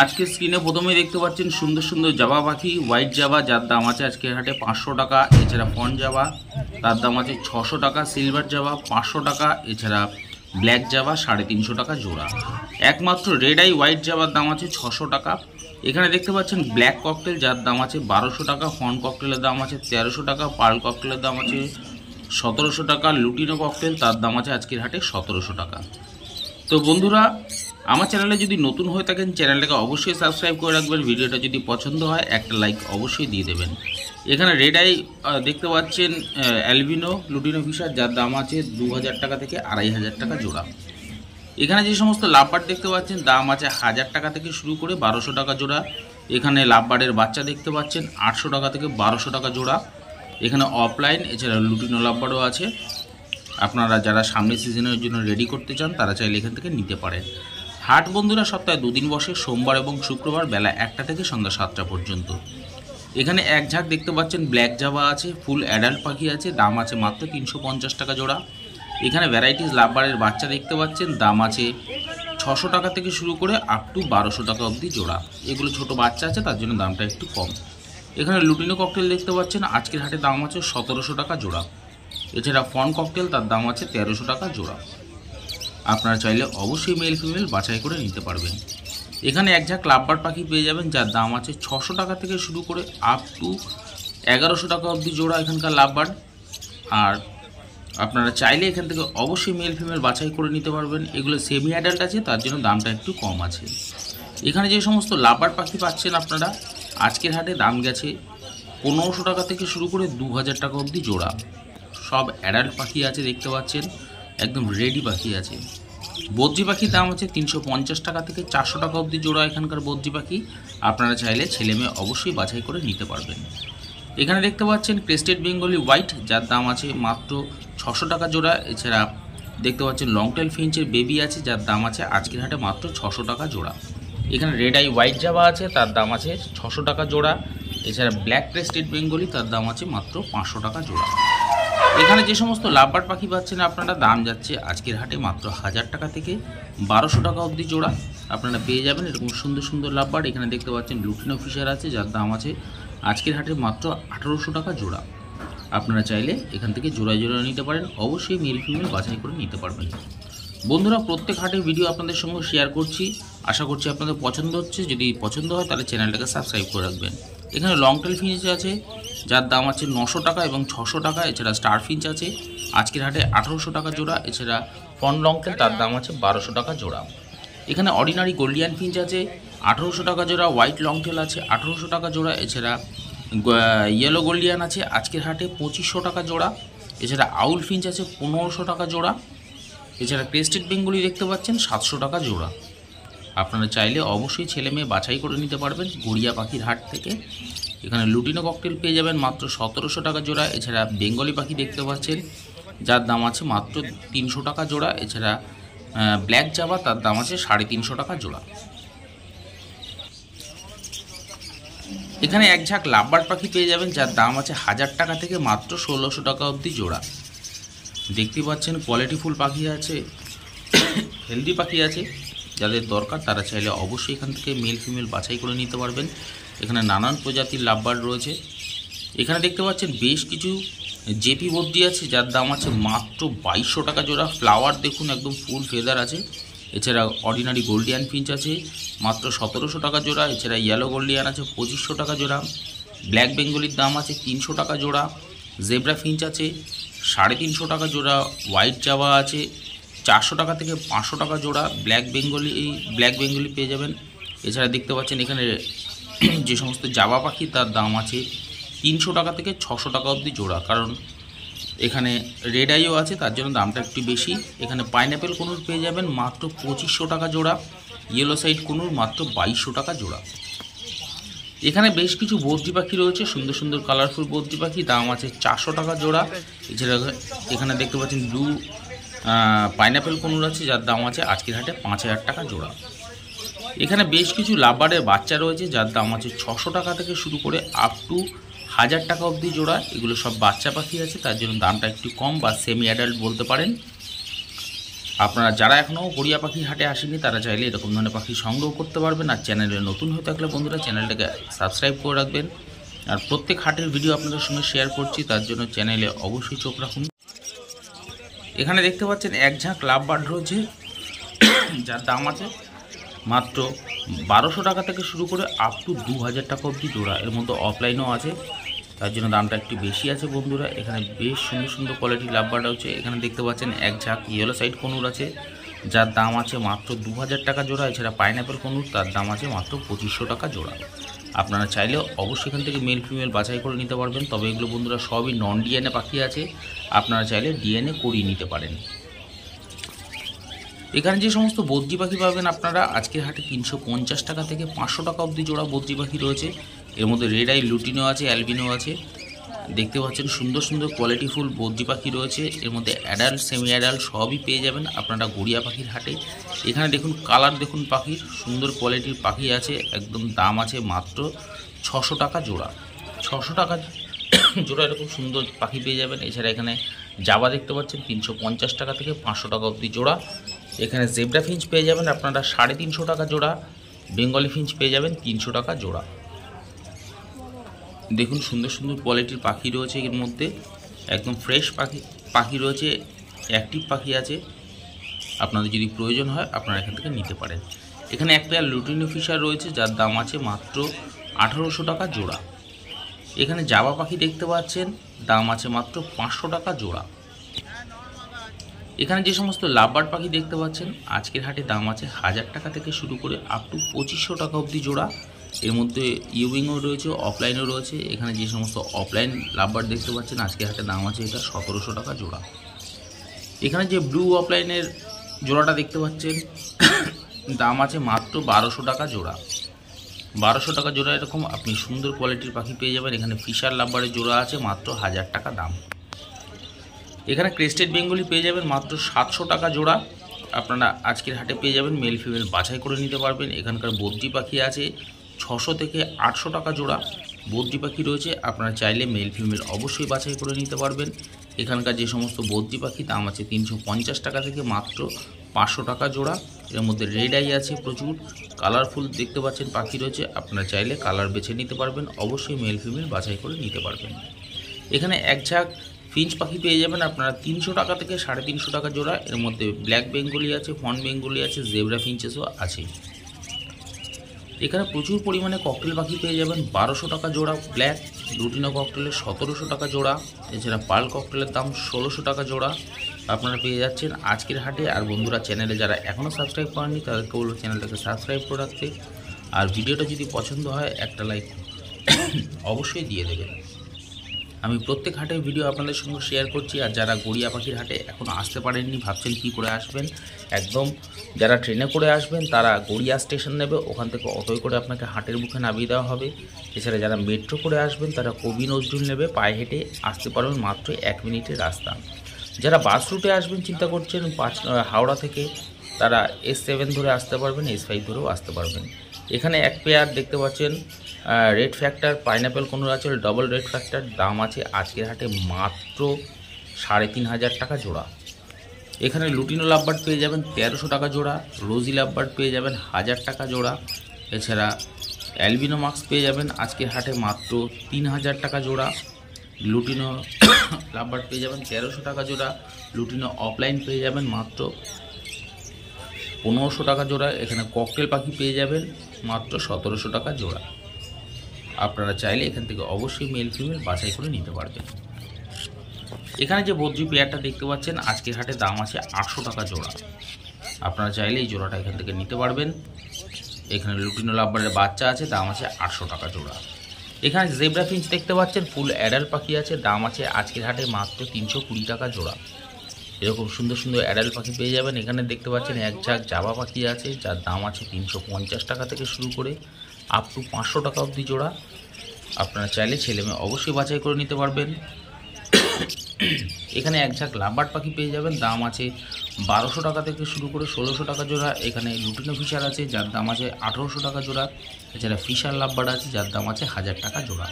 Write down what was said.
আজকে স্ক্রিনে প্রথমেই দেখতে পাচ্ছেন সুন্দর সুন্দর জাভা পাখি, হোয়াইট জাভা, যার দাম আছে আজকের হাটে 500 টাকা। এছাড়া ফন জাভা, তার দাম আছে 600 টাকা। সিলভার জাভা 500 টাকা। এছাড়া ব্ল্যাক জাভা 350 টাকা জোড়া। একমাত্র রেড আই হোয়াইট জাভার দাম আছে 600 টাকা। এখানে দেখতে পাচ্ছেন ব্ল্যাক ককটেল, যার দাম আছে 1200 টাকা। ফন ককটেলের দাম আছে 1300 টাকা। পার্ল ককটেলের দাম আছে 1700 টাকা। লুটিনো ককটেল, তার দাম আছে আজকের হাটে 1700 টাকা। তো বন্ধুরা, আমার চ্যানেলে যদি নতুন হয়ে থাকেন চ্যানেলটাকে অবশ্যই সাবস্ক্রাইব করে রাখবেন। ভিডিওটা যদি পছন্দ হয় একটা লাইক অবশ্যই দিয়ে দেবেন। এখানে রেড আই দেখতে পাচ্ছেন অ্যালবিনো লুটিনো ফিশার, যার দাম আছে 2000 টাকা থেকে 2500 টাকা জোড়া। এখানে যে সমস্ত লাভবার্ড দেখতে পাচ্ছেন দাম আছে 1000 টাকা থেকে শুরু করে 1200 টাকা জোড়া। এখানে লাভবার্ডের বাচ্চা দেখতে পাচ্ছেন 800 টাকা থেকে 1200 টাকা জোড়া। এখানে অফলাইন এছাড়া লুটিনো লাভবার্ডও আছে। আপনারা যারা সামনের সিজনের জন্য রেডি করতে চান তারা চাইলে এখান থেকে নিতে পারেন। হাট বন্ধুরা সপ্তাহে 2 দিন বসে, সোমবার এবং শুক্রবার বেলা 1টা থেকে সন্ধ্যা 7টা পর্যন্ত। এখানে এক ঝাঁক দেখতে পাচ্ছেন ব্ল্যাক জাভা আছে, ফুল অ্যাডাল্ট পাখি আছে, দাম আছে মাত্র 350 টাকা জোড়া। এখানে ভ্যারাইটিস লাভবার্ডের বাচ্চা দেখতে পাচ্ছেন, দাম আছে 600 টাকা থেকে শুরু করে আপ টু 1200 টাকা অবধি জোড়া। এগুলো ছোট বাচ্চা আছে তার জন্য দামটা একটু কম। এখানে লুটিনো ককটেল দেখতে পাচ্ছেন, আজকের হাটে দাম আছে 1700 টাকা জোড়া। এছাড়া ফন ককটেল, তার দাম আছে 1300 টাকা জোড়া। আপনারা চাইলে অবশ্যই মেল ফিমেল বাছাই করে নিতে পারবেন। এখানে এক ঝাঁক লাভবার্ড পাখি পেয়ে যাবেন, যার দাম আছে 600 টাকা থেকে শুরু করে আপ টু 1100 টাকা অবধি জোড়া এখানকার লাভবার্ড। আর আপনারা চাইলে এখান থেকে অবশ্যই মেল ফিমেল বাছাই করে নিতে পারবেন। এগুলো সেমি অ্যাডাল্ট আছে তার জন্য দামটা একটু কম আছে। এখানে যে সমস্ত লাভবার্ড পাখি পাচ্ছেন আপনারা, আজকের হাটে দাম গেছে 1500 টাকা থেকে শুরু করে 2000 টাকা অবধি জোড়া। সব অ্যাডাল্ট পাখি আছে দেখতে পাচ্ছেন, একদম রেডি পাখি আছে। বদ্রি পাখির দাম আছে 350 টাকা থেকে 400 টাকা অবধি জোড়া এখানকার বদ্রি পাখি। আপনারা চাইলে ছেলে মেয়ে অবশ্যই বাছাই করে নিতে পারবেন। এখানে দেখতে পাচ্ছেন ক্রেস্টেড বেঙ্গলি হোয়াইট, যার দাম আছে মাত্র 600 টাকা জোড়া। এছাড়া দেখতে পাচ্ছেন লংটেল ফিঞ্চের বেবি আছে, যার দাম আছে আজকের হাটে মাত্র 600 টাকা জোড়া। এখানে রেড আই হোয়াইট জাভা আছে, তার দাম আছে 600 টাকা জোড়া। এছাড়া ব্ল্যাক ক্রেস্টেড বেঙ্গলি, তার দাম আছে মাত্র 500 টাকা জোড়া। এখানে যে সমস্ত লাভবার্ড পাখি পাচ্ছেন আপনারা, দাম যাচ্ছে আজকের হাটে মাত্র 1000 টাকা থেকে 1200 টাকা অবধি জোড়া। আপনারা পেয়ে যাবেন এরকম সুন্দর সুন্দর লাভবার্ড। এখানে দেখতে পাচ্ছেন লুটিনো ফিশার আছে, যার দাম আছে আজকের হাটে মাত্র 1800 টাকা জোড়া। আপনারা চাইলে এখান থেকে জোড়ায় জোড়ায় নিতে পারেন। অবশ্যই মেল ফিমেল বাছাই করে নিতে পারবেন। বন্ধুরা, প্রত্যেক হাটের ভিডিও আপনাদের সঙ্গে শেয়ার করছি, আশা করছি আপনাদের পছন্দ হচ্ছে। যদি পছন্দ হয় তাহলে চ্যানেলটাকে সাবস্ক্রাইব করে রাখবেন। এখানে লংটেল ফিঞ্চ আছে, যার দাম আছে 900 টাকা এবং 600 টাকা। এছাড়া স্টার ফিঞ্চ আছে আজকের হাটে 1800 টাকা জোড়া। এছাড়া ফন লংটেল, তার দাম আছে 1200 টাকা জোড়া। এখানে অর্ডিনারি গোল্ডিয়ান ফিঞ্চ আছে 1800 টাকা জোড়া। হোয়াইট লংটেল আছে 1800 টাকা জোড়া। এছাড়া ইয়েলো গোল্ডিয়ান আছে আজকের হাটে 2500 টাকা জোড়া। এছাড়া আউল ফিঞ্চ আছে 1500 টাকা জোড়া। এছাড়া ক্রেস্টেড বেঙ্গলি দেখতে পাচ্ছেন 700 টাকা জোড়া। আপনারা চাইলে অবশ্যই ছেলে মেয়ে বাছাই করে নিতে পারবেন গড়িয়া পাখির হাট থেকে। এখানে লুটিনো ককটেল পেয়ে যাবেন মাত্র 1700 টাকা জোড়া। এছাড়া বেঙ্গলি পাখি দেখতে পাচ্ছেন, যার দাম আছে মাত্র 300 টাকা জোড়া। এছাড়া ব্ল্যাক জাভা, তার দাম আছে 350 টাকা জোড়া। এখানে এক ঝাঁক লাভবার্ড পাখি পেয়ে যাবেন, যার দাম আছে 1000 টাকা থেকে মাত্র 1600 টাকা অবধি জোড়া। দেখতে পাচ্ছেন কোয়ালিটিফুল পাখি আছে, হেলদি পাখি আছে। যাদের দরকার তারা চাইলে অবশ্যই এখান থেকে মেল ফিমেল বাছাই করে নিতে পারবেন। এখানে নানান প্রজাতির লাভবার্ড রয়েছে। এখানে দেখতে পাচ্ছেন বেশ কিছু জেপি বদ্রি আছে, যার দাম আছে মাত্র 2200 টাকা জোড়া। ফ্লাওয়ার দেখুন একদম ফুল ফেদার আছে। এছাড়া অর্ডিনারি গোল্ডিয়ান ফিঞ্চ আছে মাত্র 1700 টাকা জোড়া। এছাড়া ইয়েলো গোল্ডিয়ান আছে 2500 টাকা জোড়া। ব্ল্যাক বেঙ্গলির দাম আছে 300 টাকা জোড়া। জেব্রা ফিঞ্চ আছে 350 টাকা জোড়া। হোয়াইট জাভা আছে 400 টাকা থেকে 500 টাকা জোড়া। ব্ল্যাক বেঙ্গলি পেয়ে যাবেন। এছাড়া দেখতে পাচ্ছেন এখানে যে সমস্ত জাভা পাখি, তার দাম আছে 300 টাকা থেকে 600 টাকা অবধি জোড়া। কারণ এখানে রেড আইও আছে তার জন্য দামটা একটু বেশি। এখানে পাইনঅ্যাপেল কুনুর পেয়ে যাবেন মাত্র 2500 টাকা জোড়া। ইয়েলো সাইড কুনুর মাত্র 2200 টাকা জোড়া। এখানে বেশ কিছু বদ্রি পাখি রয়েছে, সুন্দর সুন্দর কালারফুল বদ্রি পাখি, দাম আছে 400 টাকা জোড়া। এছাড়া এখানে দেখতে পাচ্ছেন ব্লু পাইনঅ্যাপেল কুনুর আছে, যার দাম আছে আজকের হাটে 5000 টাকা জোড়া। এখানে বেশ কিছু লাভবার্ডের বাচ্চা রয়েছে, যার দাম আছে 600 টাকা থেকে শুরু করে আপ টু 1000 টাকা অবধি জোড়া। এগুলো সব বাচ্চা পাখি আছে তার জন্য দামটা একটু কম বা সেমি অ্যাডাল্ট বলতে পারেন। আপনারা যারা এখনও গড়িয়া পাখি হাটে আসেনি তারা চাইলে এরকম ধরনের পাখি সংগ্রহ করতে পারবেন। আর চ্যানেলে নতুন হয়ে থাকলে বন্ধুরা চ্যানেলটাকে সাবস্ক্রাইব করে রাখবেন। আর প্রত্যেক হাটের ভিডিও আপনাদের সঙ্গে শেয়ার করছি, তার জন্য চ্যানেলে অবশ্যই চোখ রাখুন। এখানে দেখতে পাচ্ছেন এক ঝাঁক লাভ বার্ড রয়েছে, যার দাম আছে মাত্র 1200 টাকা থেকে শুরু করে আপ টু 2000 টাকা অবধি জোড়া। এর মধ্যে অফলাইনও আছে, তার জন্য দামটা একটু বেশি আছে বন্ধুরা। এখানে বেশ সুন্দর সুন্দর কোয়ালিটির লাভ বার্ড আছে। এখানে দেখতে পাচ্ছেন এক ঝাঁক ইয়েলো সাইড কনুর আছে, যার দাম আছে মাত্র 2000 টাকা জোড়া। এছাড়া পাইনঅ্যাপেল কনুর, তার দাম আছে মাত্র 2500 টাকা জোড়া। আপনারা চাইলেও অবশ্যই এখান থেকে মেল ফিমেল বাছাই করে নিতে পারবেন। তবে এগুলো বন্ধুরা সবই নন ডিএনএ পাখি আছে, আপনারা চাইলে ডিএনএ করিয়ে নিতে পারেন। এখানে যে সমস্ত বদ্রি পাখি পাবেন আপনারা আজকের হাটে 350 টাকা থেকে 500 টাকা অবধি জোড়া বদ্রি পাখি রয়েছে। এর মধ্যে রেড আই লুটিনো আছে, অ্যালবিনো আছে। দেখতে পাচ্ছেন সুন্দর সুন্দর কোয়ালিটিফুল বদ্রি পাখি রয়েছে। এর মধ্যে অ্যাডাল্ট সেমি অ্যাডাল্ট সবই পেয়ে যাবেন আপনারা গড়িয়া পাখির হাটে। এখানে দেখুন কালার দেখুন পাখির, সুন্দর কোয়ালিটির পাখি আছে। একদম দাম আছে মাত্র 600 টাকা জোড়া। 600 টাকা জোড়া এরকম সুন্দর পাখি পেয়ে যাবেন। এছাড়া এখানে জাবা দেখতে পাচ্ছেন 350 টাকা থেকে 500 টাকা অবধি জোড়া। এখানে জেব্রা ফিঞ্চ পেয়ে যাবেন আপনারা 350 টাকা জোড়া। বেঙ্গলি ফিঞ্চ পেয়ে যাবেন 300 টাকা জোড়া। দেখুন সুন্দর সুন্দর কোয়ালিটির পাখি রয়েছে। এর মধ্যে একদম ফ্রেশ পাখি রয়েছে, অ্যাক্টিভ পাখি আছে। আপনাদের যদি প্রয়োজন হয় আপনারা এখান থেকে নিতে পারেন। এখানে এক পেয়ার লুটিনো ফিশার রয়েছে, যার দাম আছে মাত্র 1800 টাকা জোড়া। এখানে জাবা পাখি দেখতে পাচ্ছেন, দাম আছে মাত্র 500 টাকা জোড়া। এখানে যে সমস্ত লাভবার্ড পাখি দেখতে পাচ্ছেন আজকের হাটে দাম আছে 1000 টাকা থেকে শুরু করে আপ টু 2500 টাকা অবধি জোড়া। এর মধ্যে ইউইংও রয়েছে, অফলাইনও রয়েছে। এখানে যে সমস্ত অফলাইন লাভবার্ড দেখতে পাচ্ছেন আজকের হাটে দাম আছে এটা 1700 টাকা জোড়া। এখানে যে ব্লু অফলাইনের জোড়াটা দেখতে পাচ্ছেন দাম আছে মাত্র 1200 টাকা জোড়া। 1200 টাকা জোড়া এরকম আপনি সুন্দর কোয়ালিটির পাখি পেয়ে যাবেন। এখানে ফিশার লাভবার্ডের জোড়া আছে মাত্র 1000 টাকা দাম। এখানে ক্রেস্টেড বেঙ্গলি পেয়ে যাবেন মাত্র 700 টাকা জোড়া। আপনারা আজকের হাটে পেয়ে যাবেন, মেল ফিমেল বাছাই করে নিতে পারবেন। এখানকার বদ্রি পাখি আছে 600 থেকে 800 টাকা জোড়া বদ্রি পাখি রয়েছে। আপনারা চাইলে মেল ফিমেল অবশ্যই বাছাই করে নিতে পারবেন। এখানকার যে সমস্ত বদ্রি পাখি দাম আছে 350 টাকা থেকে মাত্র 500 টাকা জোড়া। এর মধ্যে রেড আই আছে, প্রচুর কালারফুল দেখতে পাচ্ছেন পাখি রয়েছে। আপনারা চাইলে কালার বেছে নিতে পারবেন, অবশ্যই মেল ফিমেল বাছাই করে নিতে পারবেন। এখানে এক ঝাঁক ফিঞ্চ পাখি পেয়ে যাবেন আপনারা 300 টাকা থেকে 350 টাকা জোড়া। এর মধ্যে ব্ল্যাক বেঙ্গলি আছে, ফন বেঙ্গলি আছে, জেব্রা ফিঞ্চেসও আছে। এখানে প্রচুর পরিমাণে ককটেল পাখি পেয়ে যাবেন 1200 টাকা জোড়া ব্ল্যাক। লুটিনো ককটেলের 1700 টাকা জোড়া। এছাড়া পাল ককটেলের দাম 1600 টাকা জোড়া আপনারা পেয়ে যাচ্ছেন আজকের হাটে। আর বন্ধুরা চ্যানেলে যারা এখনও সাবস্ক্রাইব করেননি তাদেরকে বলবো চ্যানেলটাকে সাবস্ক্রাইব করে রাখতে। আর ভিডিওটা যদি পছন্দ হয় একটা লাইক অবশ্যই দিয়ে দেবেন। আমি প্রত্যেক হাটের ভিডিও আপনাদের সঙ্গে শেয়ার করছি। আর যারা গড়িয়া পাখির হাটে এখনও আসতে পারেননি, ভাবছেন কী করে আসবেন, একদম যারা ট্রেনে করে আসবেন তারা গড়িয়া স্টেশন নেবে, ওখান থেকে অটোয় করে আপনাকে হাটের মুখে নামিয়ে দেওয়া হবে। এছাড়া যারা মেট্রো করে আসবেন তারা কবি নজরুল নেবে, পায়ে হেঁটে আসতে পারবেন মাত্র 1 মিনিটের রাস্তা। যারা বাস রুটে আসবেন চিন্তা করছেন হাওড়া থেকে, তারা S7 ধরে আসতে পারবেন, S5 ধরেও আসতে পারবেন। এখানে এক পেয়ার দেখতে পাচ্ছেন রেড ফ্যাক্টর পাইনঅ্যাপেল কনুর আছে, ডবল রেড ফ্যাক্টর, দাম আছে আজকের হাটে মাত্র 3500 টাকা জোড়া। এখানে লুটিনো লাভবার্ড পেয়ে যাবেন 1300 টাকা জোড়া। রোজি লাভবার্ড পেয়ে যাবেন 1000 টাকা জোড়া। এছাড়া অ্যালবিনো মাস্ক পেয়ে যাবেন আজকের হাটে মাত্র 3000 টাকা জোড়া। লুটিনো লাভবার্ড পেয়ে যাবেন 1300 টাকা জোড়া। লুটিনো অফলাইন পেয়ে যাবেন মাত্র 1500 টাকা জোড়া। এখানে ককটেল পাখি পেয়ে যাবেন মাত্র 1700 টাকা জোড়া। আপনারা চাইলে এখান থেকে অবশ্যই মেল ফিমেল বাছাই করে নিতে পারবেন। এখানে যে বদ্রি পেয়ারটা দেখতে পাচ্ছেন আজকের হাটে দাম আছে 800 টাকা জোড়া। আপনারা চাইলে এই জোড়াটা এখান থেকে নিতে পারবেন। এখানে লুটিনো লাভবার্ডের বাচ্চা আছে, দাম আছে 800 টাকা জোড়া। এখানে জেব্রা ফিঞ্চ দেখতে পাচ্ছেন ফুল অ্যাডাল্ট পাখি আছে, দাম আছে আজকের হাটে মাত্র 320 টাকা জোড়া। এরকম সুন্দর সুন্দর অ্যাডাল্ট পাখি পেয়ে যাবেন। এখানে দেখতে পাচ্ছেন এক ঝাঁক জাবা পাখি আছে, যার দাম আছে 350 টাকা থেকে শুরু করে আপ টু 500 টাকা অবধি জোড়া। আপনারা চাইলে ছেলে মেয়ে অবশ্যই বাছাই করে নিতে পারবেন। এখানে এক ঝাঁক লাভবার্ড পাখি পেয়ে যাবেন, দাম আছে 1200 টাকা থেকে শুরু করে 1600 টাকা জোড়া। এখানে লুটিনো ফিশার আছে, যার দাম আছে 1800 টাকা জোড়া। এছাড়া ফিশার লাভবার্ড আছে, যার দাম আছে 1000 টাকা জোড়া।